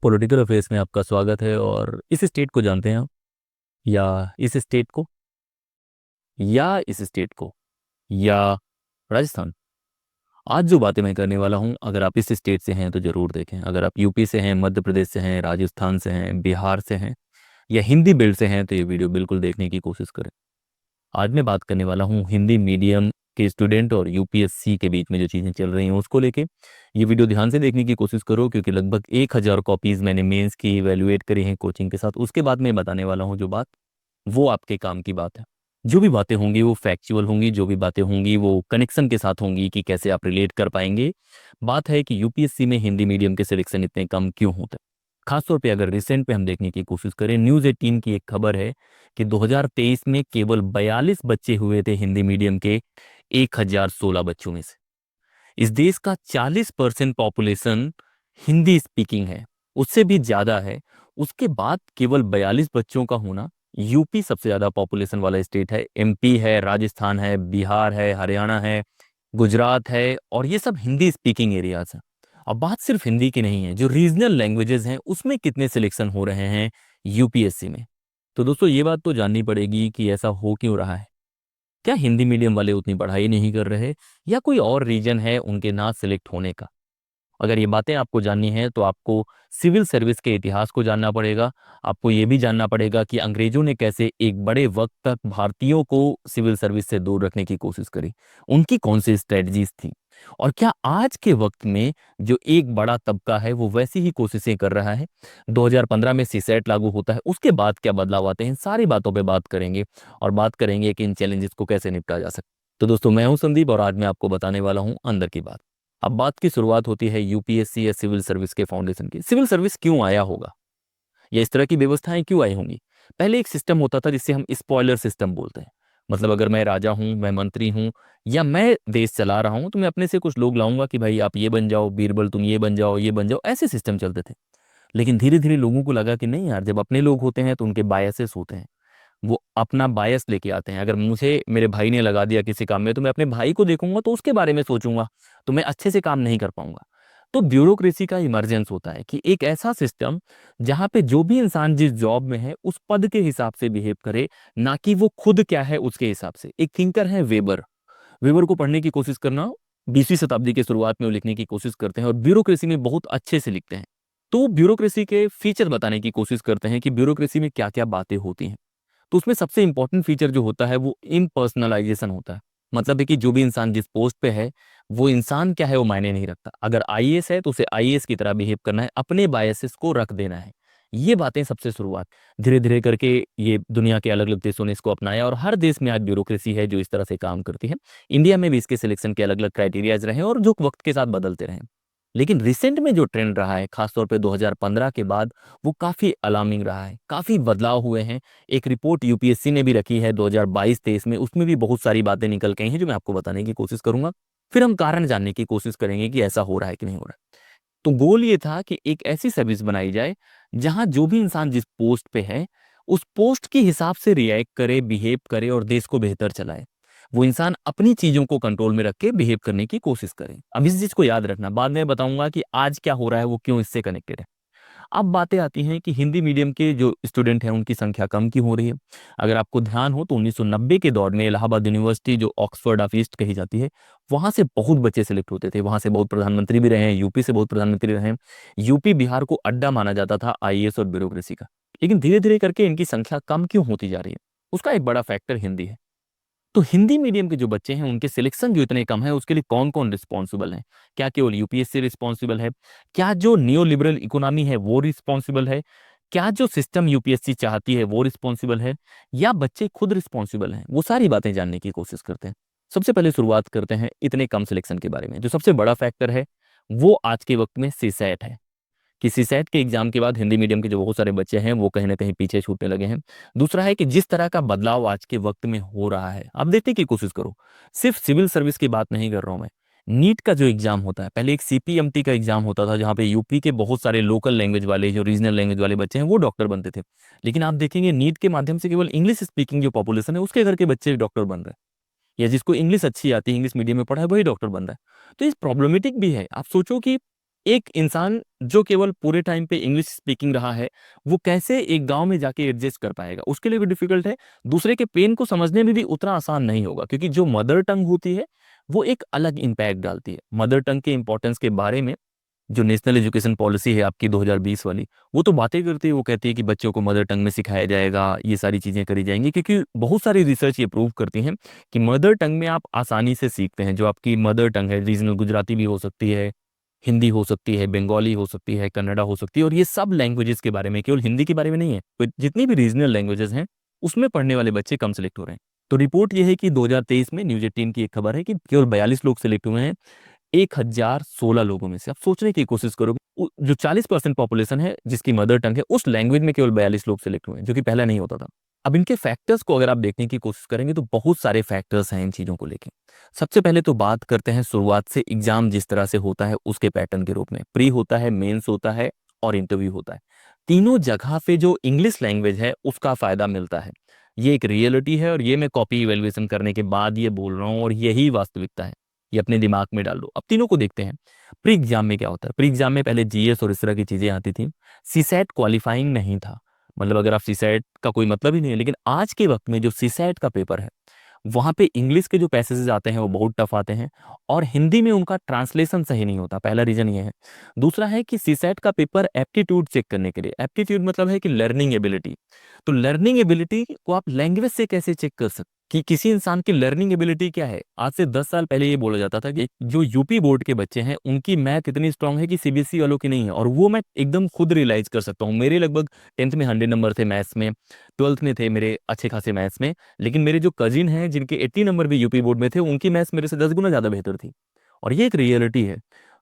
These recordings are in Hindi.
पॉलिटिकल अफेयर्स में आपका स्वागत है। और इस स्टेट को जानते हैं आप, या इस स्टेट को, या इस स्टेट को, या राजस्थान? आज जो बातें मैं करने वाला हूं, अगर आप इस स्टेट से हैं तो ज़रूर देखें। अगर आप यूपी से हैं, मध्य प्रदेश से हैं, राजस्थान से हैं, बिहार से हैं, या हिंदी बेल्ट से हैं, तो ये वीडियो बिल्कुल देखने की कोशिश करें। आज मैं बात करने वाला हूँ हिंदी मीडियम के स्टूडेंट और यूपीएससी के बीच में जो चीज़ें चल रही हैं उसको लेके। ये वीडियो ध्यान से देखने की कोशिश करो, क्योंकि लगभग 1,000 कॉपीज़ मैंने मेंस की इवेलुएट करी हैं कोचिंग के साथ। उसके बाद मैं बताने वाला हूँ जो बात, वो आपके काम की बात है। जो भी बातें होंगी वो फैक्चुअल होंगी, जो भी बातें होंगी वो कनेक्शन के साथ होंगी कि कैसे आप रिलेट कर पाएंगे। बात है कि यूपीएससी में हिंदी मीडियम के सिलेक्शन इतने कम क्यों होते हैं। खासतौर पे अगर रिसेंट पे हम देखने की कोशिश करें, न्यूज़ 18 की एक खबर है कि 2023 में केवल 42 बच्चे हुए थे हिंदी मीडियम के 1,016 बच्चों में से। इस देश का 40% पॉपुलेशन हिंदी स्पीकिंग है, उससे भी ज़्यादा है। उसके बाद केवल 42 बच्चों का होना। यूपी सबसे ज़्यादा पॉपुलेशन वाला स्टेट है, एमपी है, राजस्थान है, बिहार है, हरियाणा है, गुजरात है, और ये सब हिंदी स्पीकिंग एरियाज हैं। अब बात सिर्फ हिंदी की नहीं है, जो रीजनल लैंग्वेजेस हैं उसमें कितने सिलेक्शन हो रहे हैं यूपीएससी में। तो दोस्तों ये बात तो जाननी पड़ेगी कि ऐसा हो क्यों रहा है। क्या हिंदी मीडियम वाले उतनी पढ़ाई नहीं कर रहे, या कोई और रीजन है उनके ना सिलेक्ट होने का? अगर ये बातें आपको जाननी है तो आपको सिविल सर्विस के इतिहास को जानना पड़ेगा। आपको ये भी जानना पड़ेगा कि अंग्रेजों ने कैसे एक बड़े वक्त तक भारतीयों को सिविल सर्विस से दूर रखने की कोशिश करी, उनकी कौन सी स्ट्रेटजीज थी, और क्या आज के वक्त में जो एक बड़ा तबका है वो वैसी ही कोशिशें कर रहा है। 2015 में सीसेट लागू होता है, उसके बाद क्या बदलाव आते हैं, इन सारी बातों पे बात करेंगे। और बात करेंगे कि इन चैलेंजेस को कैसे निपटा जा सकता है। तो दोस्तों मैं हूं संदीप, और आज मैं आपको बताने वाला हूं अंदर की बात। अब बात की शुरुआत होती है यूपीएससी या सिविल सर्विस के फाउंडेशन की। सिविल सर्विस क्यों आया होगा, या इस तरह की व्यवस्थाएं क्यों आई होंगी? पहले एक सिस्टम होता था जिसे हम स्पॉइलर सिस्टम बोलते हैं। मतलब अगर मैं राजा हूं, मैं मंत्री हूं, या मैं देश चला रहा हूं, तो मैं अपने से कुछ लोग लाऊंगा कि भाई आप ये बन जाओ, बीरबल तुम ये बन जाओ, ये बन जाओ। ऐसे सिस्टम चलते थे। लेकिन धीरे धीरे लोगों को लगा कि नहीं यार, जब अपने लोग होते हैं तो उनके बायसेस होते हैं, वो अपना बायस लेके आते हैं। अगर मुझे मेरे भाई ने लगा दिया किसी काम में, तो मैं अपने भाई को देखूंगा तो उसके बारे में सोचूंगा, तो मैं अच्छे से काम नहीं कर पाऊंगा। तो ब्यूरोक्रेसी का इमरजेंस होता है कि एक ऐसा सिस्टम जहां पे जो भी इंसान जिस जॉब में है उस पद के हिसाब से बिहेव करे, ना कि वो खुद क्या है उसके हिसाब से। एक थिंकर है वेबर। वेबर को पढ़ने की कोशिश करना, 20वीं शताब्दी के शुरुआत में वो लिखने की कोशिश करते हैं और ब्यूरोक्रेसी में बहुत अच्छे से लिखते हैं। तो ब्यूरोक्रेसी के फीचर बताने की कोशिश करते हैं कि ब्यूरोक्रेसी में क्या क्या बातें होती हैं। तो उसमें सबसे इंपॉर्टेंट फीचर जो होता है वो इम्पर्सनलाइजेशन होता है। मतलब है कि जो भी इंसान जिस पोस्ट पे है, वो इंसान क्या है वो मायने नहीं रखता। अगर आईएएस है तो उसे आईएएस की तरह बिहेव करना है, अपने बायसेस को रख देना है। ये बातें सबसे शुरुआत, धीरे धीरे करके ये दुनिया के अलग अलग देशों ने इसको अपनाया, और हर देश में आज ब्यूरोक्रेसी है जो इस तरह से काम करती है। इंडिया में भी इसके सिलेक्शन के अलग अलग क्राइटेरियाज रहे और जो वक्त के साथ बदलते रहे। लेकिन रिसेंट में जो ट्रेंड रहा है, खासतौर पे 2015 के बाद, वो काफ़ी अलार्मिंग रहा है। काफ़ी बदलाव हुए हैं। एक रिपोर्ट यूपीएससी ने भी रखी है 2022-23 में, उसमें भी बहुत सारी बातें निकल के आई हैं जो मैं आपको बताने की कोशिश करूंगा। फिर हम कारण जानने की कोशिश करेंगे कि ऐसा हो रहा है कि नहीं हो रहा है। तो गोल ये था कि एक ऐसी सर्विस बनाई जाए जहां जो भी इंसान जिस पोस्ट पे है उस पोस्ट के हिसाब से रिएक्ट करे, बिहेव करे और देश को बेहतर चलाए। वो इंसान अपनी चीजों को कंट्रोल में रख के बिहेव करने की कोशिश करे। अब इस चीज को याद रखना, बाद में बताऊंगा कि आज क्या हो रहा है, वो क्यों इससे कनेक्टेड है। अब बातें आती हैं कि हिंदी मीडियम के जो स्टूडेंट हैं उनकी संख्या कम क्यों हो रही है। अगर आपको ध्यान हो तो 1990 के दौर में इलाहाबाद यूनिवर्सिटी, जो ऑक्सफोर्ड ऑफ ईस्ट कही जाती है, वहां से बहुत बच्चे सेलेक्ट होते थे। वहां से बहुत प्रधानमंत्री भी रहे हैं, यूपी से बहुत प्रधानमंत्री रहे हैं। यूपी बिहार को अड्डा माना जाता था आईएएस और ब्यूरोक्रेसी का। लेकिन धीरे धीरे करके इनकी संख्या कम क्यों होती जा रही है, उसका एक बड़ा फैक्टर हिंदी है। तो हिंदी मीडियम के जो बच्चे हैं उनके सिलेक्शन जो इतने कम है, उसके लिए कौन कौन रिस्पॉन्सिबल है? क्या केवल यूपीएससी रिस्पॉन्सिबल है? क्या जो नियो लिबरल इकोनॉमी है वो रिस्पॉन्सिबल है? क्या जो सिस्टम यूपीएससी चाहती है वो रिस्पॉन्सिबल है, या बच्चे खुद रिस्पॉन्सिबल हैं? वो सारी बातें जानने की कोशिश करते हैं। सबसे पहले शुरुआत करते हैं इतने कम सिलेक्शन के बारे में। जो सबसे बड़ा फैक्टर है वो आज के वक्त में सीसैट है। कि सीसैट के एग्जाम के बाद हिंदी मीडियम के जो बहुत सारे बच्चे हैं वो कहीं ना कहीं पीछे छूटने लगे हैं। दूसरा है कि जिस तरह का बदलाव आज के वक्त में हो रहा है, आप देखने की कोशिश करो। सिर्फ सिविल सर्विस की बात नहीं कर रहा हूं मैं। नीट का जो एग्जाम होता है, पहले एक सीपीएमटी का एग्जाम होता था जहां पे यूपी के बहुत सारे लोकल लैंग्वेज वाले, जो रीजनल लैंग्वेज वाले बच्चे हैं वो डॉक्टर बनते थे। लेकिन आप देखेंगे नीट के माध्यम से केवल इंग्लिश स्पीकिंग जो पॉपुलेशन है उसके घर के बच्चे डॉक्टर बन रहे हैं, या जिसको इंग्लिश अच्छी आती है, इंग्लिश मीडियम में पढ़ा है, वही डॉक्टर बन रहा है। तो ये प्रॉब्लमेटिक भी है। आप सोचो कि एक इंसान जो केवल पूरे टाइम पे इंग्लिश स्पीकिंग रहा है, वो कैसे एक गांव में जाके एडजस्ट कर पाएगा, उसके लिए भी डिफिकल्ट है। दूसरे के पेन को समझने में भी उतना आसान नहीं होगा, क्योंकि जो मदर टंग होती है वो एक अलग इम्पैक्ट डालती है। मदर टंग के इंपॉर्टेंस के बारे में जो नेशनल एजुकेशन पॉलिसी है आपकी 2020 वाली, वो तो बातें करती है। वो कहती है कि बच्चों को मदर टंग में सिखाया जाएगा, ये सारी चीज़ें करी जाएंगी, क्योंकि बहुत सारी रिसर्च ये प्रूव करती हैं कि मदर टंग में आप आसानी से सीखते हैं। जो आपकी मदर टंग है, रीजनल गुजराती भी हो सकती है, हिंदी हो सकती है, बंगाली हो सकती है, कन्नड़ा हो सकती है, और ये सब लैंग्वेजेस के बारे में, केवल हिंदी के बारे में नहीं है, तो जितनी भी रीजनल लैंग्वेजेस हैं उसमें पढ़ने वाले बच्चे कम सेलेक्ट हो रहे हैं। तो रिपोर्ट ये है कि 2023 में न्यूज 18 की एक खबर है कि केवल 42 लोग सिलेक्ट हुए हैं 1016 लोगों में से। आप सोचने की कोशिश करोगे, जो 40% पॉपुलेशन है जिसकी मदर टंग है, उस लैंग्वेज में केवल 42 लोग सिलेक्ट हुए हैं, जो कि पहले नहीं होता था। अब इनके फैक्टर्स को अगर आप देखने की कोशिश करेंगे तो बहुत सारे फैक्टर्स हैं इन चीज़ों को लेके। सबसे पहले तो बात करते हैं शुरुआत से, एग्जाम जिस तरह से होता है उसके पैटर्न के रूप में। प्री होता है, मेंस होता है और इंटरव्यू होता है। तीनों जगह पे जो इंग्लिश लैंग्वेज है उसका फायदा मिलता है। ये एक रियलिटी है, और ये मैं कॉपी इवेल्युएशन करने के बाद ये बोल रहा हूँ, और यही वास्तविकता है। ये अपने दिमाग में डाल लो। अब तीनों को देखते हैं। प्री एग्जाम में क्या होता है? प्री एग्जाम में पहले जीएस और इस तरह की चीजें आती थी। सीसैट क्वालिफाइंग नहीं था, मतलब अगर आप सीसैट का कोई मतलब ही नहीं है। लेकिन आज के वक्त में जो सीसैट का पेपर है, वहां पे इंग्लिश के जो पैसेजेस आते हैं वो बहुत टफ आते हैं, और हिंदी में उनका ट्रांसलेशन सही नहीं होता। पहला रीजन ये है। दूसरा है कि सीसैट का पेपर एप्टीट्यूड चेक करने के लिए, एप्टीट्यूड मतलब है कि लर्निंग एबिलिटी। तो लर्निंग एबिलिटी को आप लैंग्वेज से कैसे चेक कर सकते कि किसी इंसान की लर्निंग एबिलिटी क्या है? आज से 10 साल पहले ये बोला जाता था कि जो यूपी बोर्ड के बच्चे हैं उनकी मैथ इतनी स्ट्रांग है कि सीबीएसई वालों की नहीं है, और वो मैं एकदम खुद रियलाइज कर सकता हूँ। मेरे लगभग 10th में 100 नंबर थे मैथ्स में, 12th में थे मेरे अच्छे खासे मैथ्स में, लेकिन मेरे जो कजिन हैं जिनके 80 नंबर भी यूपी बोर्ड में थे, उनकी मैथ्स मेरे से 10 गुना ज्यादा बेहतर थी। और ये एक रियलिटी है।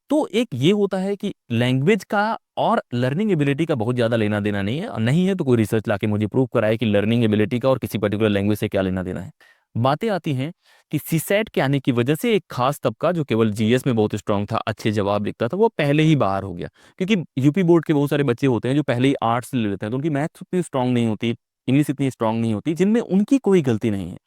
तो एक ये होता है कि लैंग्वेज का और लर्निंग एबिलिटी का बहुत ज्यादा लेना देना नहीं है, और नहीं है तो कोई रिसर्च लाके मुझे प्रूव कराए कि लर्निंग एबिलिटी का और किसी पर्टिकुलर लैंग्वेज से क्या लेना देना है। बातें आती हैं कि सीसैट के आने की वजह से एक खास तबका जो केवल जीएस में बहुत स्ट्रांग था, अच्छे जवाब लिखता था, वो पहले ही बाहर हो गया। क्योंकि यूपी बोर्ड के बहुत सारे बच्चे होते हैं जो पहले ही आर्ट्स ले लेते हैं, तो उनकी मैथ्स उतनी स्ट्रांग नहीं होती, इंग्लिश इतनी स्ट्रांग नहीं होती, जिनमें उनकी कोई गलती नहीं है।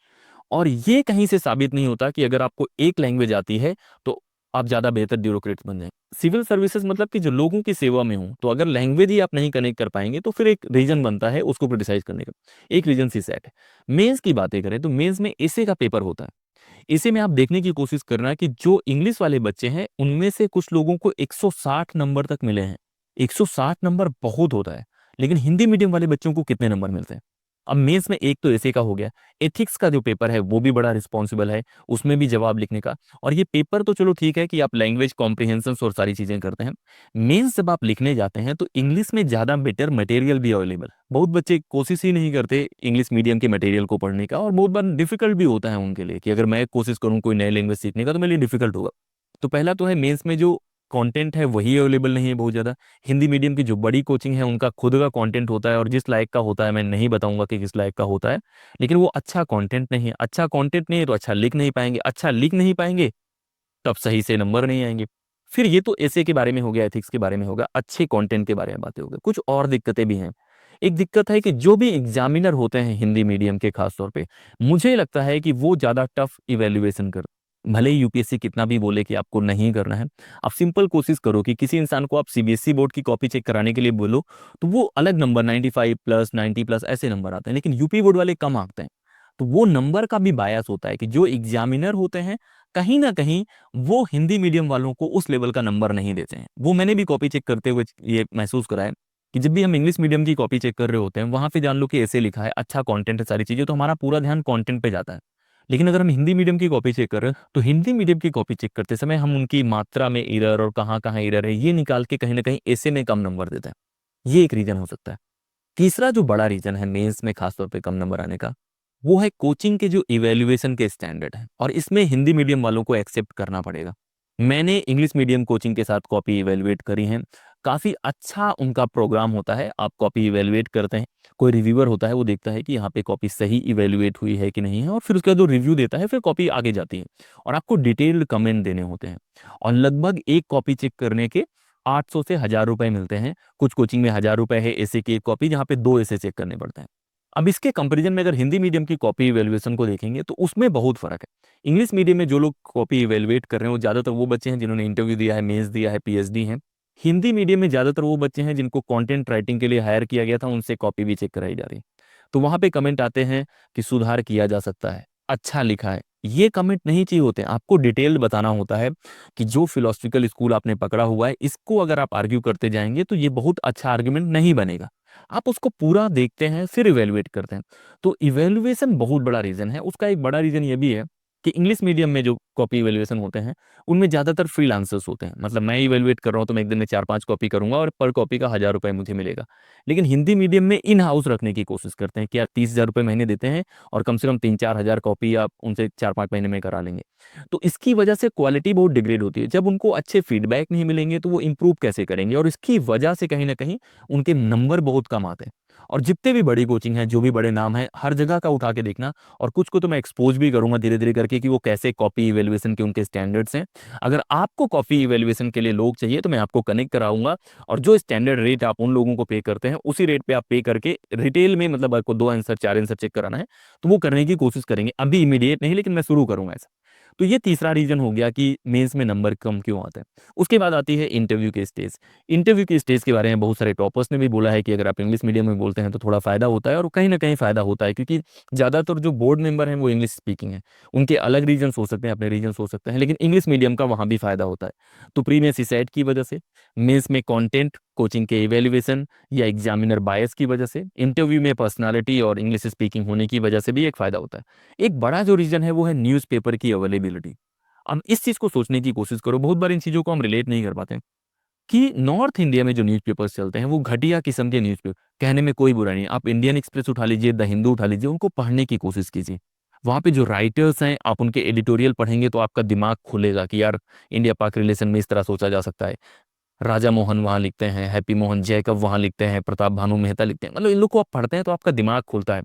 और ये कहीं से साबित नहीं होता कि अगर आपको एक लैंग्वेज आती है तो आप ज्यादा बेहतर ब्यूरोक्रेट्स बन जाएं। सिविल सर्विसेज मतलब कि जो लोगों की सेवा में हो, तो अगर लैंग्वेज ही आप नहीं कनेक्ट कर पाएंगे तो फिर एक रीजन बनता है उसको क्रिटिसाइज करने का। एक रीजन सी सेट है। मेंस की बातें करें तो मेंस में एसे का पेपर होता है। इसे में आप देखने की कोशिश करना कि जो इंग्लिश वाले बच्चे हैं उनमें से कुछ लोगों को 160 नंबर तक मिले हैं। 160 नंबर बहुत होता है, लेकिन हिंदी मीडियम वाले बच्चों को कितने नंबर मिलते हैं? अब मेंस में एक तो ऐसे का हो गया। एथिक्स का जो पेपर है वो भी बड़ा रिस्पॉन्सिबल है, उसमें भी जवाब लिखने का। और ये पेपर तो चलो ठीक है कि आप लैंग्वेज कॉम्प्रिहेंशन और सारी चीजें करते हैं। मेंस जब आप लिखने जाते हैं तो इंग्लिश में ज्यादा बेटर मटेरियल भी अवेलेबल। बहुत बच्चे कोशिश ही नहीं करते इंग्लिश मीडियम के मटेरियल को पढ़ने का, और बहुत बार डिफिकल्ट भी होता है उनके लिए कि अगर मैं कोशिश करूँ कोई नई लैंग्वेज सीखने का तो मेरे लिए डिफिकल्ट होगा। तो पहला तो है मेंस में जो कंटेंट है वही अवेलेबल नहीं है बहुत ज़्यादा। हिंदी मीडियम की जो बड़ी कोचिंग है उनका खुद का कंटेंट होता है, और जिस लायक का होता है, मैं नहीं बताऊंगा कि किस लायक का होता है, लेकिन वो अच्छा कंटेंट नहीं है। अच्छा कंटेंट नहीं है तो अच्छा लिख नहीं पाएंगे, अच्छा लिख नहीं पाएंगे तब सही से नंबर नहीं आएंगे। फिर ये तो ऐसे के बारे में हो गया, एथिक्स के बारे में होगा, अच्छे कंटेंट के बारे में बातें हो गई। कुछ और दिक्कतें भी हैं। एक दिक्कत है कि जो भी एग्जामिनर होते हैं हिंदी मीडियम के खास तौर पे, मुझे लगता है कि वो ज़्यादा टफ इवेल्युएशन कर, भले ही यूपीएससी कितना भी बोले कि आपको नहीं करना है। आप सिंपल कोशिश करो कि किसी इंसान को आप सीबीएसई बोर्ड की कॉपी चेक कराने के लिए बोलो तो वो अलग नंबर 95 प्लस 90 प्लस ऐसे नंबर आते हैं, लेकिन यूपी बोर्ड वाले कम आते हैं। तो वो नंबर का भी बायस होता है कि जो एग्जामिनर होते हैं कहीं ना कहीं वो हिंदी मीडियम वालों को उस लेवल का नंबर नहीं देते हैं। वो मैंने भी कॉपी चेक करते हुए ये महसूस करा है कि जब भी हम इंग्लिश मीडियम की कॉपी चेक कर रहे होते हैं, वहां पे जान लो कि ऐसे लिखा है, अच्छा कंटेंट है, सारी चीजें, तो हमारा पूरा ध्यान कंटेंट पे जाता है। लेकिन अगर हम हिंदी मीडियम की कॉपी चेक कर रहे हैं तो हिंदी मीडियम की कॉपी चेक करते समय हम उनकी मात्रा में एरर और कहाँ कहाँ एरर है ये निकाल के कहीं ना कहीं ऐसे में कम नंबर देते हैं। ये एक रीजन हो सकता है। तीसरा जो बड़ा रीजन है मेंस में खासतौर पे कम नंबर आने का, वो है कोचिंग के जो इवैल्यूएशन के स्टैंडर्ड है, और इसमें हिंदी मीडियम वालों को एक्सेप्ट करना पड़ेगा। मैंने इंग्लिश मीडियम कोचिंग के साथ कॉपी इवैल्यूएट करी है। काफी अच्छा उनका प्रोग्राम होता है। आप कॉपी इवैल्यूएट करते हैं, कोई रिव्यूअर होता है, वो देखता है कि यहाँ पे कॉपी सही इवैल्यूएट हुई है कि नहीं है, और फिर उसका जो रिव्यू देता है फिर कॉपी आगे जाती है, और आपको डिटेल्ड कमेंट देने होते हैं। और लगभग एक कॉपी चेक करने के 800 से 1000 रुपए मिलते हैं। कुछ कोचिंग में 1000 रुपए है ऐसे की एक कॉपी, जहाँ पे 2 ऐसे चेक करने पड़ते हैं। अब इसके कंपैरिजन में अगर हिंदी मीडियम की कॉपी इवैल्यूएशन को देखेंगे तो उसमें बहुत फर्क है। इंग्लिश मीडियम में जो लोग कॉपी इवैल्यूएट कर रहे हैं वो ज्यादातर वो बच्चे हैं जिन्होंने इंटरव्यू दिया है, मेंस दिया है, पीएचडी है, हिंदी मीडियम में ज़्यादातर वो बच्चे हैं जिनको कंटेंट राइटिंग के लिए हायर किया गया था, उनसे कॉपी भी चेक कराई जा रही है। तो वहाँ पे कमेंट आते हैं कि सुधार किया जा सकता है, अच्छा लिखा है। ये कमेंट नहीं चाहिए होते हैं, आपको डिटेल बताना होता है कि जो फिलोसफिकल स्कूल आपने पकड़ा हुआ है, इसको अगर आप आर्ग्यू करते जाएंगे तो ये बहुत अच्छा आर्ग्यूमेंट नहीं बनेगा। आप उसको पूरा देखते हैं, फिर इवेलुएट करते हैं। तो इवेलुएशन बहुत बड़ा रीज़न है। उसका एक बड़ा रीज़न ये भी है कि इंग्लिश मीडियम में जो कॉपी इवेलुएशन होते हैं, उनमें ज़्यादातर फ्रीलांसर्स होते हैं। मतलब मैं इवेलुएट कर रहा हूँ तो मैं एक दिन में 4-5 कॉपी करूँगा और पर कॉपी का 1000 रुपये मुझे मिलेगा। लेकिन हिंदी मीडियम में इन हाउस रखने की कोशिश करते हैं कि यार 30,000 रुपये महीने देते हैं और कम से कम 3-4 हज़ार कॉपी आप उनसे 4-5 महीने में करा लेंगे। तो इसकी वजह से क्वालिटी बहुत डिग्रेड होती है। जब उनको अच्छे फीडबैक नहीं मिलेंगे तो वो इम्प्रूव कैसे करेंगे, और इसकी वजह से कहीं ना कहीं उनके नंबर बहुत कम आते हैं। और जितने भी बड़ी कोचिंग है, जो भी बड़े नाम है, हर जगह का उठा के देखना। और कुछ को तो मैं एक्सपोज भी करूंगा धीरे धीरे करके कि वो कैसे कॉपी इवेल्युएशन के उनके स्टैंडर्ड्स हैं। अगर आपको कॉपी इवेल्युएशन के लिए लोग चाहिए तो मैं आपको कनेक्ट कराऊंगा, और जो स्टैंडर्ड रेट आप उन लोगों को पे करते हैं उसी रेट पे आप पे करके रिटेल में, मतलब आपको 2 आंसर 4 आंसर चेक कराना है तो वो करने की कोशिश करेंगे। अभी इमीडिएट नहीं, लेकिन मैं शुरू करूंगा ऐसा। तो ये तीसरा रीजन हो गया कि मेंस में नंबर कम क्यों आते हैं। उसके बाद आती है इंटरव्यू की स्टेज। इंटरव्यू की स्टेज के बारे में बहुत सारे टॉपर्स ने भी बोला है कि अगर आप इंग्लिश मीडियम में बोलते हैं तो थोड़ा फायदा होता है, और कहीं ना कहीं फायदा होता है क्योंकि ज़्यादातर जो बोर्ड मेंबर हैं वो इंग्लिश स्पीकिंग है। उनके अलग रीजन्स हो सकते हैं, अपने रीजन्स हो सकते हैं, लेकिन इंग्लिश मीडियम का वहाँ भी फायदा होता है। तो प्रीवियस सेट की वजह से, मेंस में कंटेंट, कोचिंग के इवेल्युएशन या एग्जामिनर बायस की वजह से, इंटरव्यू में पर्सनालिटी और इंग्लिश स्पीकिंग होने की वजह से भी एक फायदा होता है। एक बड़ा जो रीजन है वो है न्यूज़पेपर की अवेलेबिलिटी। अब इस चीज को सोचने की कोशिश करो, बहुत बार इन चीजों को हम रिलेट नहीं कर पाते कि नॉर्थ इंडिया में जो न्यूज़पेपर्स चलते हैं वो घटिया किस्म के न्यूज़पेपर। कहने में कोई बुरा नहीं, आप इंडियन एक्सप्रेस उठा लीजिए, द हिंदू उठा लीजिए, उनको पढ़ने की कोशिश कीजिए। वहाँ पे जो राइटर्स हैं, आप उनके एडिटोरियल पढ़ेंगे तो आपका दिमाग खुलेगा कि यार इंडिया पाक रिलेशन में इस तरह सोचा जा सकता है। राजा मोहन वहाँ लिखते हैं, हैप्पी मोहन जैकब वहाँ लिखते हैं, प्रताप भानु मेहता लिखते हैं। मतलब इन लोग को आप पढ़ते हैं तो आपका दिमाग खुलता है।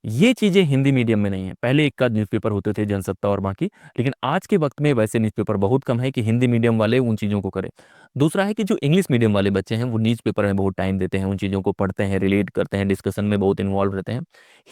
ये चीजें हिंदी मीडियम में नहीं है। पहले एक आध न्यूज़पेपर होते थे, जनसत्ता और बाकी, लेकिन आज के वक्त में वैसे न्यूज़पेपर बहुत कम है कि हिंदी मीडियम वाले उन चीज़ों को करें। दूसरा है कि जो इंग्लिश मीडियम वाले बच्चे हैं वो न्यूज़पेपर में बहुत टाइम देते हैं, उन चीज़ों को पढ़ते हैं, रिलेट करते हैं, डिस्कशन में बहुत इन्वॉल्व रहते हैं।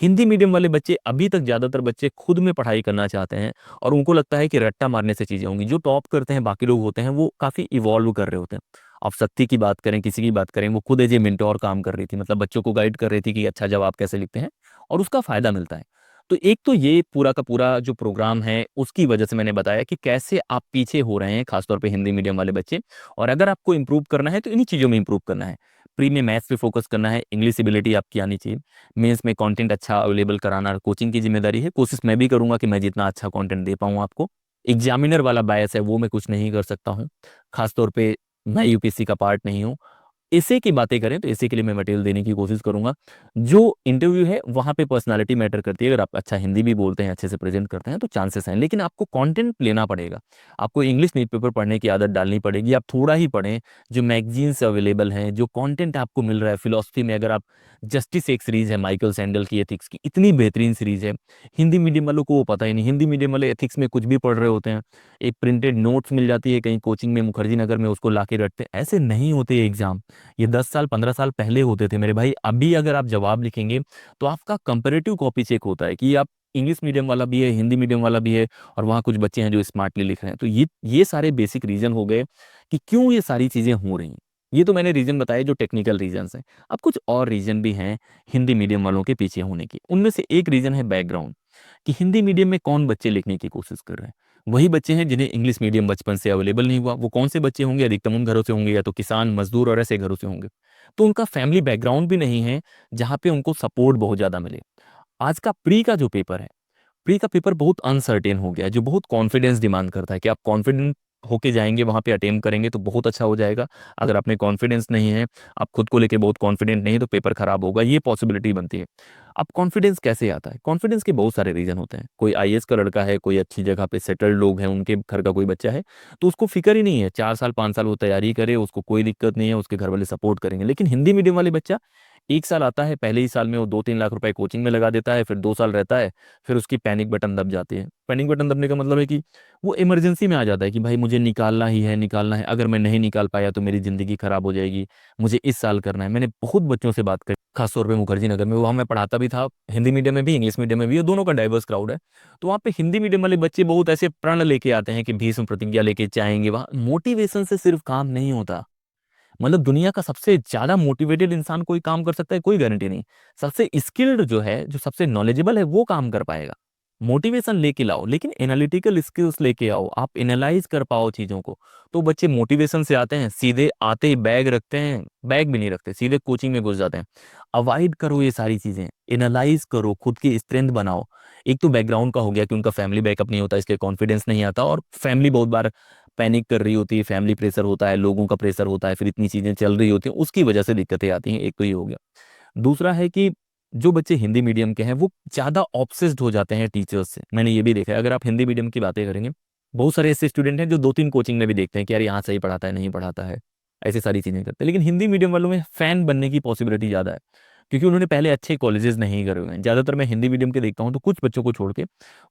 हिंदी मीडियम वाले बच्चे, अभी तक ज़्यादातर बच्चे खुद में पढ़ाई करना चाहते हैं, और उनको लगता है कि रट्टा मारने से चीज़ें होंगी। जो टॉप करते हैं बाकी लोग होते हैं वो काफ़ी इवॉल्व कर रहे होते हैं। आप शक्ति की बात करें, किसी की बात करें, वो खुद एज ए मेंटोर काम कर रही थी, मतलब बच्चों को गाइड कर रही थी कि अच्छा जवाब कैसे लिखते हैं, और उसका फायदा मिलता है। तो एक तो ये पूरा का पूरा जो प्रोग्राम है उसकी वजह से मैंने बताया कि कैसे आप पीछे हो रहे हैं, खासतौर पे हिंदी मीडियम वाले बच्चे। और अगर आपको इंप्रूव करना है तो इन्हीं चीज़ों में इंप्रूव करना है। प्री में मैथ्स पे फोकस करना है, इंग्लिश एबिलिटी आपकी आनी चाहिए, मेंस में कंटेंट अच्छा अवेलेबल कराना कोचिंग की जिम्मेदारी है। कोशिश मैं भी करूंगा कि मैं जितना अच्छा कंटेंट दे पाऊँ आपको। एग्जामिनर वाला बायस है वो मैं कुछ नहीं कर सकता हूँ, खासतौर पे मैं यूपीएससी का पार्ट नहीं हूँ। ऐसे की बातें करें तो ऐसे के लिए मैं मटेरियल देने की कोशिश करूंगा। जो इंटरव्यू है वहां पे पर्सनालिटी मैटर करती है। अगर आप अच्छा हिंदी भी बोलते हैं, अच्छे से प्रेजेंट करते हैं तो चांसेस हैं, लेकिन आपको कंटेंट लेना पड़ेगा। आपको इंग्लिश न्यूज़पेपर पढ़ने की आदत डालनी पड़ेगी। आप थोड़ा ही पढ़ें, जो मैगजीन्स अवेलेबल हैं, जो कंटेंट आपको मिल रहा है फिलोसफी में। अगर आप जस्टिस एक सीरीज है माइकल सैंडल की, एथिक्स की, इतनी बेहतरीन सीरीज है। हिंदी मीडियम वालों को वो पता ही नहीं, हिंदी मीडियम वाले एथिक्स में कुछ भी पढ़ रहे होते हैं। एक प्रिंटेड नोट्स मिल जाती है कहीं कोचिंग में, मुखर्जी नगर में, उसको ला के रटते हैं। ऐसे नहीं होते एग्जाम। ये 10 साल 15 साल पहले होते थे मेरे भाई। अभी अगर आप जवाब लिखेंगे तो आपका कंपैरेटिव कॉपी चेक होता है कि आप इंग्लिश मीडियम वाला भी है, हिंदी मीडियम वाला भी है, और वहाँ कुछ बच्चे हैं जो स्मार्टली लिख रहे हैं। तो ये सारे बेसिक रीजन हो गए कि क्यों ये सारी चीज़ें हो रही हैं। ये तो मैंने रीजन बताए जो टेक्निकल रीजंस हैं। अब कुछ और रीजन भी हैं हिंदी मीडियम वालों के पीछे होने की। उनमें से एक रीजन है बैकग्राउंड, कि हिंदी मीडियम में कौन बच्चे लिखने की कोशिश कर रहे हैं। वही बच्चे हैं जिन्हें इंग्लिश मीडियम बचपन से अवेलेबल नहीं हुआ। वो कौन से बच्चे होंगे? अधिकतम उन घरों से होंगे या तो किसान मजदूर और ऐसे घरों से होंगे। तो उनका फैमिली बैकग्राउंड भी नहीं है जहाँ पे उनको सपोर्ट बहुत ज़्यादा मिले। आज का प्री का जो पेपर है, प्री का पेपर बहुत अनसर्टेन हो गया है, जो बहुत कॉन्फिडेंस डिमांड करता है कि आप कॉन्फिडेंट होके जाएंगे वहां पे, अटेम्प्ट करेंगे तो बहुत अच्छा हो जाएगा। अगर आपने कॉन्फिडेंस नहीं है, आप खुद को लेके बहुत कॉन्फिडेंट नहीं है, तो पेपर खराब होगा, ये पॉसिबिलिटी बनती है। अब कॉन्फिडेंस कैसे आता है? कॉन्फिडेंस के बहुत सारे रीजन होते हैं। कोई आईएएस का लड़का है, कोई अच्छी जगह पे सेटल्ड लोग हैं, उनके घर का कोई बच्चा है, तो उसको फिक्र ही नहीं है, 4 साल 5 साल वो तैयारी करे, उसको कोई दिक्कत नहीं है, उसके घर वाले सपोर्ट करेंगे। लेकिन हिंदी मीडियम वाले बच्चा 1 साल आता है, पहले ही साल में वो 2-3 लाख रुपए कोचिंग में लगा देता है, फिर 2 साल रहता है, फिर उसकी पैनिक बटन दब जाती है। पैनिक बटन दबने का मतलब है कि वो इमरजेंसी में आ जाता है कि भाई मुझे निकालना ही है, निकालना है, अगर मैं नहीं निकाल पाया तो मेरी ज़िंदगी खराब हो जाएगी, मुझे इस साल करना है। मैंने बहुत बच्चों से बात करी, खासतौर पे मुखर्जी नगर में, वहाँ मैं पढ़ाता भी था, हिंदी मीडियम में भी इंग्लिश मीडियम में भी, ये दोनों का डाइवर्स क्राउड है। तो वहाँ पे हिंदी मीडियम वाले बच्चे बहुत ऐसे प्रण लेके आते हैं कि भीष्म प्रतिज्ञा लेके जाएंगे। वहाँ मोटिवेशन से सिर्फ काम नहीं होता, मतलब दुनिया का सबसे ज्यादा मोटिवेटेड इंसान कोई काम कर सकता है, कोई गारंटी नहीं। सबसे स्किल्ड जो है, जो सबसे नॉलेजेबल है, वो काम कर पाएगा। मोटिवेशन लेके लाओ, लेकिन एनालिटिकल स्किल्स लेके आओ, आप एनालाइज कर पाओ चीजों को। तो बच्चे मोटिवेशन से आते हैं, सीधे आते ही बैग रखते हैं, बैग भी नहीं रखते, सीधे कोचिंग में घुस जाते हैं। अवॉइड करो ये सारी चीजें, एनालाइज करो, खुद की स्ट्रेंथ बनाओ। एक तो बैकग्राउंड का हो गया कि उनका फैमिली बैकअप नहीं होता, इसलिए कॉन्फिडेंस नहीं आता, और फैमिली बहुत बार पैनिक कर रही होती है, फैमिली प्रेशर होता है, लोगों का प्रेशर होता है, फिर इतनी चीजें चल रही होती हैं, उसकी वजह से दिक्कतें आती हैं। एक तो ये हो गया। दूसरा है कि जो बच्चे हिंदी मीडियम के हैं वो ज्यादा ऑब्सेस्ड हो जाते हैं टीचर्स से। मैंने ये भी देखा है, अगर आप हिंदी मीडियम की बातें करेंगे, बहुत सारे ऐसे स्टूडेंट हैं जो 2-3 कोचिंग में भी देखते हैं कि यार यहाँ सही पढ़ाता है, नहीं पढ़ाता है, ऐसी सारी चीजें करते हैं। लेकिन हिंदी मीडियम वालों में फैन बनने की पॉसिबिलिटी ज्यादा है, क्योंकि उन्होंने पहले अच्छे कॉलेजेस नहीं करे हुए हैं। ज्यादातर मैं हिंदी मीडियम के देखता हूँ तो कुछ बच्चों को छोड़ के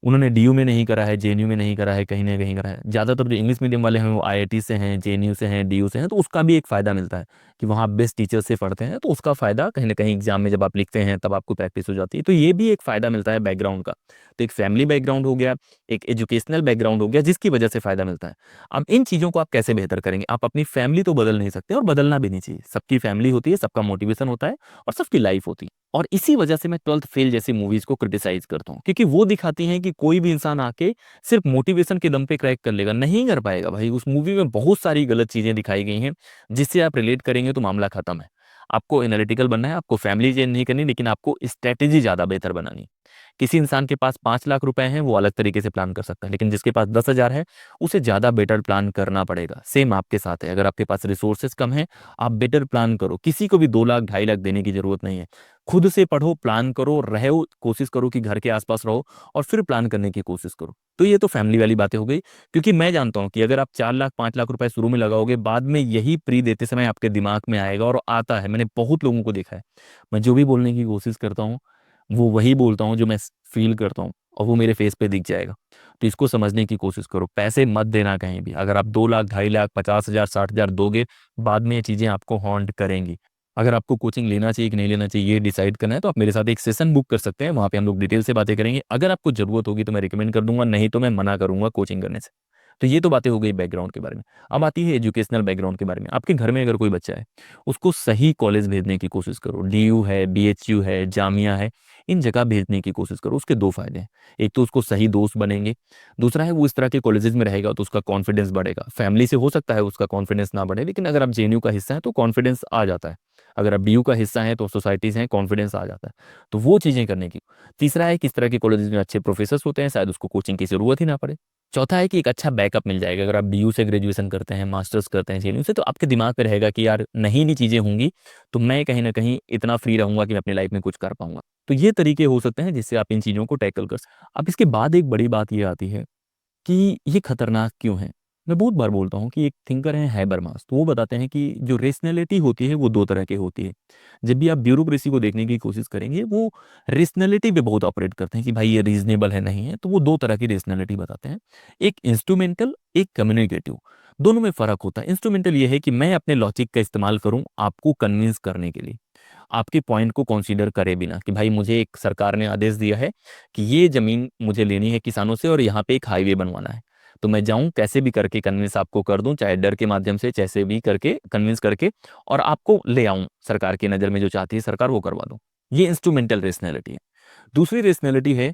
उन्होंने डीयू में नहीं करा है, जेएनयू में नहीं करा है, कहीं ना कहीं करा है। ज्यादातर जो इंग्लिश मीडियम वाले हैं वो आईआईटी से हैं, जेएनयू से हैं, डीयू से हैं, तो उसका भी एक फायदा मिलता है कि वहाँ बेस्ट टीचर से पढ़ते हैं, तो उसका फायदा कहीं ना कहीं एग्जाम में जब आप लिखते हैं तब आपको प्रैक्टिस हो जाती है। तो ये भी एक फायदा मिलता है बैकग्राउंड का। तो एक फैमिली बैकग्राउंड हो गया, एक एजुकेशनल बैकग्राउंड हो गया, जिसकी वजह से फायदा मिलता है। अब इन चीजों को आप कैसे बेहतर करेंगे? आप अपनी फैमिली तो बदल नहीं सकते, और बदलना भी नहीं चाहिए। सबकी फैमिली होती है, सबका मोटिवेशन होता है, और सबकी लाइफ होती है। और इसी वजह से मैं 12th फेल जैसी मूवीज को क्रिटिसाइज करता हूँ, क्योंकि वो दिखाती हैं कि कोई भी इंसान आके सिर्फ मोटिवेशन के दम पे क्रैक कर लेगा, नहीं कर पाएगा भाई। उस मूवी में बहुत सारी गलत चीजें दिखाई गई हैं, जिससे आप रिलेट करेंगे तो मामला खत्म है। आपको एनालिटिकल बनना है, आपको फैमिली चेंज नहीं करनी, लेकिन आपको स्ट्रेटेजी ज्यादा बेहतर बनानी। किसी इंसान के पास 5 लाख रुपए हैं, वो अलग तरीके से प्लान कर सकता है, लेकिन जिसके पास 10,000 है, उसे ज्यादा बेटर प्लान करना पड़ेगा। सेम आपके साथ है, अगर आपके पास रिसोर्सेज कम है, आप बेटर प्लान करो। किसी को भी 2 लाख 2.5 लाख देने की जरूरत नहीं है। खुद से पढ़ो, प्लान करो, रहो, कोशिश करो कि घर के आसपास रहो, और फिर प्लान करने की कोशिश करो। तो ये तो फैमिली वाली बातें हो गई, क्योंकि मैं जानता हूं कि अगर आप 4 लाख 5 लाख रुपए शुरू में लगाओगे, बाद में यही प्री देते समय आपके दिमाग में आएगा, और आता है, मैंने बहुत लोगों को देखा है। मैं जो भी बोलने की कोशिश करता हूँ, वो वही बोलता हूँ जो मैं फील करता हूँ, और वो मेरे फेस पे दिख जाएगा। तो इसको समझने की कोशिश करो। पैसे मत देना कहीं भी। अगर आप 2 लाख 2.5 लाख 50,000 60,000 दोगे, बाद में ये चीजें आपको हॉन्ट करेंगी। अगर आपको कोचिंग लेना चाहिए कि नहीं लेना चाहिए, ये डिसाइड करना है, तो आप मेरे साथ एक सेशन बुक कर सकते हैं, वहाँ पे हम लोग डिटेल से बातें करेंगे। अगर आपको जरूरत होगी तो मैं रिकमेंड कर दूंगा, नहीं तो मैं मना करूंगा कोचिंग करने से। तो ये तो बातें हो गई बैकग्राउंड के बारे में। अब आती है एजुकेशनल बैकग्राउंड के बारे में। आपके घर में अगर कोई बच्चा है, उसको सही कॉलेज भेजने की कोशिश करो। डीयू है, बीएचयू है, जामिया है, इन जगह भेजने की कोशिश करो। उसके दो फायदे हैं। एक तो उसको सही दोस्त बनेंगे, दूसरा है वो इस तरह के कॉलेजेस में रहेगा तो उसका कॉन्फिडेंस बढ़ेगा। फैमिली से हो सकता है उसका कॉन्फिडेंस ना बढ़े, लेकिन अगर आप जेएनयू का हिस्सा है तो कॉन्फिडेंस आ जाता है। अगर आप डीयू का हिस्सा है तो सोसाइटीज हैं, कॉन्फिडेंस आ जाता है। तो वो चीजें करने की। तीसरा है कि इस तरह के कॉलेजेस में अच्छे प्रोफेसर्स होते हैं, शायद उसको कोचिंग की जरूरत ही ना पड़े। चौथा है कि एक अच्छा बैकअप मिल जाएगा। अगर आप डीयू से ग्रेजुएशन करते हैं, मास्टर्स करते हैं जेएनयू से, तो आपके दिमाग में रहेगा कि यार नहीं नहीं चीजें होंगी, तो मैं कहीं ना कहीं इतना फ्री रहूंगा कि मैं अपनी लाइफ में कुछ कर पाऊंगा। तो ये तरीके हो सकते हैं जिससे आप इन चीजों को टैकल कर सकते। अब इसके बाद एक बड़ी बात ये आती है कि ये खतरनाक क्यों है। मैं बहुत बार बोलता हूँ कि एक थिंकर है हैबरमास, तो वो बताते हैं कि जो रेशनैलिटी होती है वो दो तरह की होती है। जब भी आप ब्यूरोक्रेसी को देखने की कोशिश करेंगे, वो रेशनैलिटी पे बहुत ऑपरेट करते हैं कि भाई ये रीजनेबल है नहीं है, तो वो दो तरह की रेशनैलिटी बताते हैं। एक इंस्ट्रूमेंटल, एक कम्युनिकेटिव। दोनों में फर्क होता है। इंस्ट्रूमेंटल ये है कि मैं अपने लॉजिक का इस्तेमाल करूं आपको कन्विंस करने के लिए, आपके पॉइंट को कंसीडर करे बिना, कि भाई मुझे एक सरकार ने आदेश दिया है कि ये जमीन मुझे लेनी है किसानों से और यहाँ पे एक हाईवे बनवाना है, तो मैं जाऊं कैसे भी करके कन्विंस आपको कर दूं, चाहे डर के माध्यम से, जैसे भी करके कन्विंस करके, और आपको ले आऊं सरकार की नजर में जो चाहती है सरकार वो करवा दूं। ये इंस्ट्रूमेंटल रेशनैलिटी है। दूसरी रेशनैलिटी है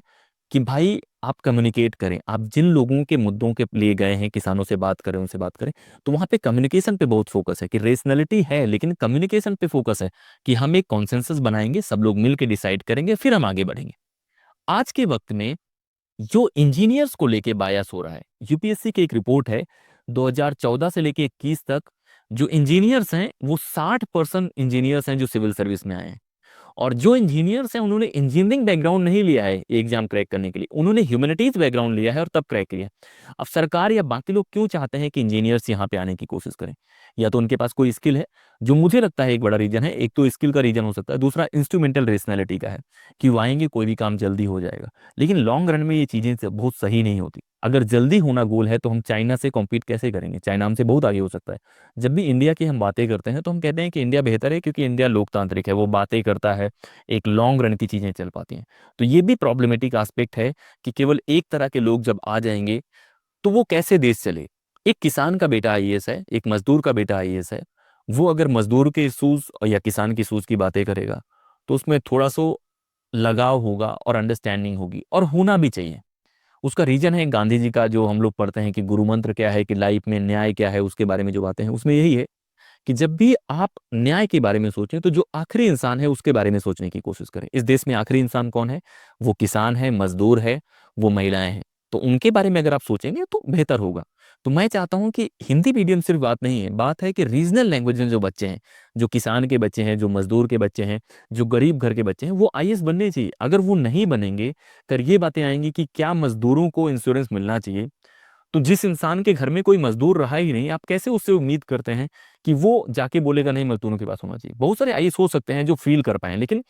कि भाई आप कम्युनिकेट करें, आप जिन लोगों के मुद्दों के लिए गए हैं, किसानों से बात करें, उनसे बात करें। तो वहां पे कम्युनिकेशन पे बहुत फोकस है, कि रेशनैलिटी है लेकिन कम्युनिकेशन पे फोकस है, कि हम एक कॉन्सेंसस बनाएंगे, सब लोग मिलकर डिसाइड करेंगे, फिर हम आगे बढ़ेंगे। आज के वक्त में जो इंजीनियर्स को लेके बायस हो रहा है, यूपीएससी की एक रिपोर्ट है 2014 से लेके 21 तक, जो इंजीनियर्स हैं वो 60% इंजीनियर्स हैं जो सिविल सर्विस में आए हैं। और जो इंजीनियर्स हैं उन्होंने इंजीनियरिंग बैकग्राउंड नहीं लिया है एग्जाम क्रैक करने के लिए, उन्होंने ह्यूमैनिटीज बैकग्राउंड लिया है और तब क्रैक किया। अब सरकार या बाकी लोग क्यों चाहते हैं कि इंजीनियर्स यहाँ पे आने की कोशिश करें? या तो उनके पास कोई स्किल है, जो मुझे लगता है एक बड़ा रीजन है। एक तो स्किल का रीजन हो सकता है, दूसरा इंस्ट्रूमेंटल रेशनैलिटी का है, कि वो आएंगे कोई भी काम जल्दी हो जाएगा। लेकिन लॉन्ग रन में ये चीजें बहुत सही नहीं होती। अगर जल्दी होना गोल है तो हम चाइना से कॉम्पीट कैसे करेंगे? चाइना हमसे बहुत आगे हो सकता है। जब भी इंडिया की हम बातें करते हैं तो हम कहते हैं कि इंडिया बेहतर है क्योंकि इंडिया लोकतांत्रिक है, वो बातें करता है, एक लॉन्ग रन की चीजें चल पाती हैं। तो ये भी प्रॉब्लमेटिक एस्पेक्ट है कि केवल एक तरह के लोग जब आ जाएंगे तो वो कैसे देश चले। एक किसान का बेटा आईएएस है, एक मजदूर का बेटा आईएएस है, वो अगर मजदूर के शूज या किसान की शूज की बातें करेगा तो उसमें थोड़ा सा लगाव होगा और अंडरस्टैंडिंग होगी, और होना भी चाहिए। उसका रीजन है गांधी जी का, जो हम लोग पढ़ते हैं कि गुरु मंत्र क्या है, कि लाइफ में न्याय क्या है, उसके बारे में जो बातें हैं उसमें यही है कि जब भी आप न्याय के बारे में सोचें तो जो आखिरी इंसान है उसके बारे में सोचने की कोशिश करें। इस देश में आखिरी इंसान कौन है? वो किसान है, मजदूर है, वो महिलाएं हैं। तो उनके बारे में अगर आप सोचेंगे तो बेहतर होगा। तो मैं चाहता हूं कि हिंदी मीडियम सिर्फ बात नहीं है, बात है कि रीजनल लैंग्वेज में जो बच्चे हैं, जो किसान के बच्चे हैं, जो मजदूर के बच्चे हैं, जो गरीब घर के बच्चे हैं, वो आईएएस बनने चाहिए। अगर वो नहीं बनेंगे, फिर ये बातें आएंगी कि क्या मजदूरों को इंश्योरेंस मिलना चाहिए। तो जिस इंसान के घर में कोई मजदूर रहा ही नहीं, आप कैसे उससे उम्मीद करते हैं कि वो जाके बोलेगा नहीं मजदूरों के पास होना चाहिए? बहुत सारे आईएएस हो सकते हैं जो फील कर पाए, लेकिन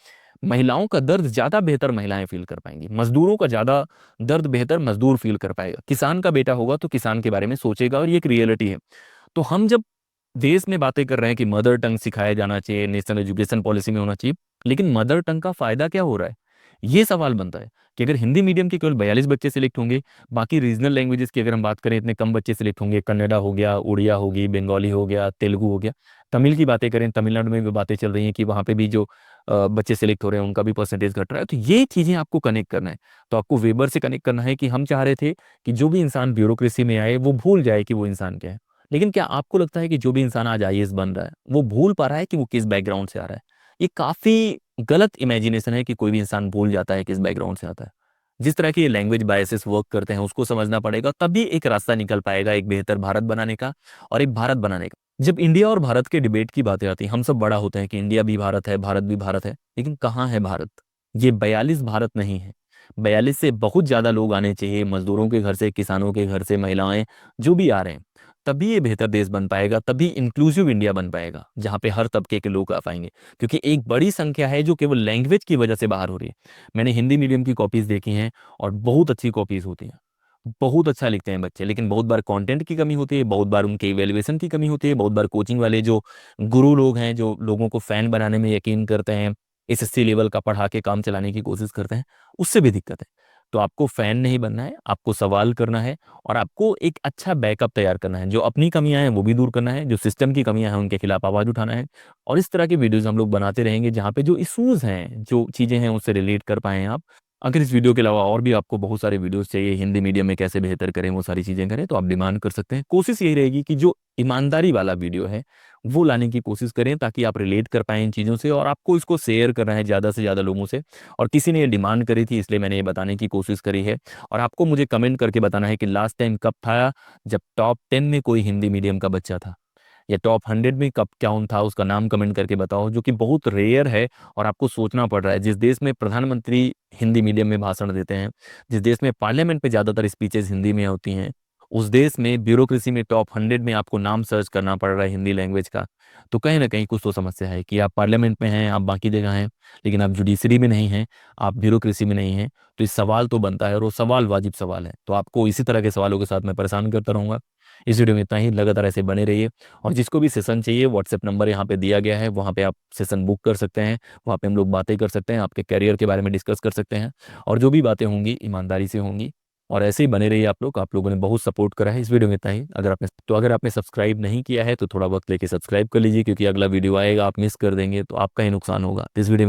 महिलाओं का दर्द ज्यादा बेहतर महिलाएं फील कर पाएंगी, मजदूरों का ज्यादा दर्द बेहतर मजदूर फील कर पाएगा। किसान का बेटा होगा तो किसान के बारे में सोचेगा, और ये एक रियलिटी है। तो हम जब देश में बातें कर रहे हैं कि मदर टंग सिखाया जाना चाहिए, नेशनल एजुकेशन पॉलिसी में होना चाहिए, लेकिन मदर टंग का फायदा क्या हो रहा है? ये सवाल बनता है कि अगर हिंदी मीडियम के केवल 42 बच्चे सिलेक्ट होंगे, बाकी रीजनल लैंग्वेजेस की अगर हम बात करें इतने कम बच्चे सिलेक्ट होंगे, कन्नड़ा हो गया, उड़िया होगी, बंगाली हो गया, तेलुगु हो गया, तमिल की बातें करें, तमिलनाडु में भी बातें चल रही हैं कि वहाँ पे भी जो बच्चे सिलेक्ट हो रहे हैं उनका भी परसेंटेज घट रहा है। तो ये चीज़ें आपको कनेक्ट करना है। तो आपको वेबर से कनेक्ट करना है कि हम चाह रहे थे कि जो भी इंसान ब्यूरोक्रेसी में आए वो भूल जाए कि वो इंसान क्या है। लेकिन क्या आपको लगता है कि जो भी इंसान आज आईएएस बन रहा है वो भूल पा रहा है कि वो किस बैकग्राउंड से आ रहा है? ये काफी गलत इमेजिनेशन है कि कोई भी इंसान भूल जाता है किस बैकग्राउंड से आता है। जिस तरह के लैंग्वेज बायसेस वर्क करते हैं उसको समझना पड़ेगा, तभी एक रास्ता निकल पाएगा एक बेहतर भारत बनाने का और एक भारत बनाने का। जब इंडिया और भारत के डिबेट की बातें आती हैं, हम सब बड़ा होते हैं कि इंडिया भी भारत है, भारत भी भारत है, लेकिन कहाँ है भारत? ये 42 भारत नहीं है। 42 से बहुत ज्यादा लोग आने चाहिए, मजदूरों के घर से, किसानों के घर से, महिलाएं, जो भी आ रहे हैं, तभी ये बेहतर देश बन पाएगा, तभी इंक्लूसिव इंडिया बन पाएगा जहाँ पे हर तबके के लोग आ पाएंगे। क्योंकि एक बड़ी संख्या है जो केवल लैंग्वेज की वजह से बाहर हो रही है। मैंने हिंदी मीडियम की कॉपीज देखी हैं और बहुत अच्छी कॉपीज होती हैं, बहुत अच्छा लिखते हैं बच्चे, लेकिन बहुत बार कंटेंट की कमी होती है, बहुत बार उनके इवेल्युएशन की कमी होती है, बहुत बार कोचिंग वाले जो गुरु लोग हैं, जो लोगों को फैन बनाने में यकीन करते हैं, एसएससी लेवल का पढ़ा के काम चलाने की कोशिश करते हैं, उससे भी दिक्कत है। तो आपको फैन नहीं बनना है, आपको सवाल करना है, और आपको एक अच्छा बैकअप तैयार करना है। जो अपनी कमियां हैं वो भी दूर करना है, जो सिस्टम की कमियां हैं उनके खिलाफ आवाज उठाना है। और इस तरह की वीडियोस हम लोग बनाते रहेंगे जहाँ पे जो इश्यूज हैं, जो चीजें हैं, उससे रिलेट कर पाए आप। अगर इस वीडियो के अलावा और भी आपको बहुत सारे वीडियोस चाहिए हिंदी मीडियम में कैसे बेहतर करें, वो सारी चीजें करें, तो आप डिमांड कर सकते हैं। कोशिश यही रहेगी कि जो ईमानदारी वाला वीडियो है वो लाने की कोशिश करें, ताकि आप रिलेट कर पाएं इन चीज़ों से, और आपको इसको शेयर करना है ज़्यादा से ज़्यादा लोगों से। और किसी ने ये डिमांड करी थी, इसलिए मैंने ये बताने की कोशिश करी है। और आपको मुझे कमेंट करके बताना है कि लास्ट टाइम कब था जब टॉप 10 में कोई हिंदी मीडियम का बच्चा था, या टॉप 100 में कब कौन था, उसका नाम कमेंट करके बताओ, जो कि बहुत रेयर है। और आपको सोचना पड़ रहा है, जिस देश में प्रधानमंत्री हिंदी मीडियम में भाषण देते हैं, जिस देश में पार्लियामेंट पे ज़्यादातर स्पीचेस हिंदी में होती हैं, उस देश में ब्यूरोक्रेसी में टॉप 100 में आपको नाम सर्च करना पड़ रहा है हिंदी लैंग्वेज का। तो कहीं ना कहीं कुछ तो समस्या है कि आप पार्लियामेंट में हैं, आप बाकी जगह हैं, लेकिन आप जुडिशरी में नहीं हैं, आप ब्यूरोक्रेसी में नहीं हैं। तो इस सवाल तो बनता है, और वो सवाल वाजिब सवाल है। तो आपको इसी तरह के सवालों के साथ मैं परेशान करता रहूंगा। इस वीडियो में इतना ही, लगातार ऐसे बने रहिए। और जिसको भी सेशन चाहिए, व्हाट्सएप नंबर यहाँ पे दिया गया है, वहाँ पे आप सेशन बुक कर सकते हैं। वहाँ पे हम लोग बातें कर सकते हैं, आपके करियर के बारे में डिस्कस कर सकते हैं, और जो भी बातें होंगी ईमानदारी से होंगी। और ऐसे ही बने रहिए आप लोग। आप लोगों ने बहुत सपोर्ट करा है। इस वीडियो में इतना ही। अगर आपने सब्सक्राइब नहीं किया है तो थोड़ा वक्त लेके सब्सक्राइब कर लीजिए, क्योंकि अगला वीडियो आएगा, आप मिस कर देंगे तो आपका ही नुकसान होगा। इस वीडियो में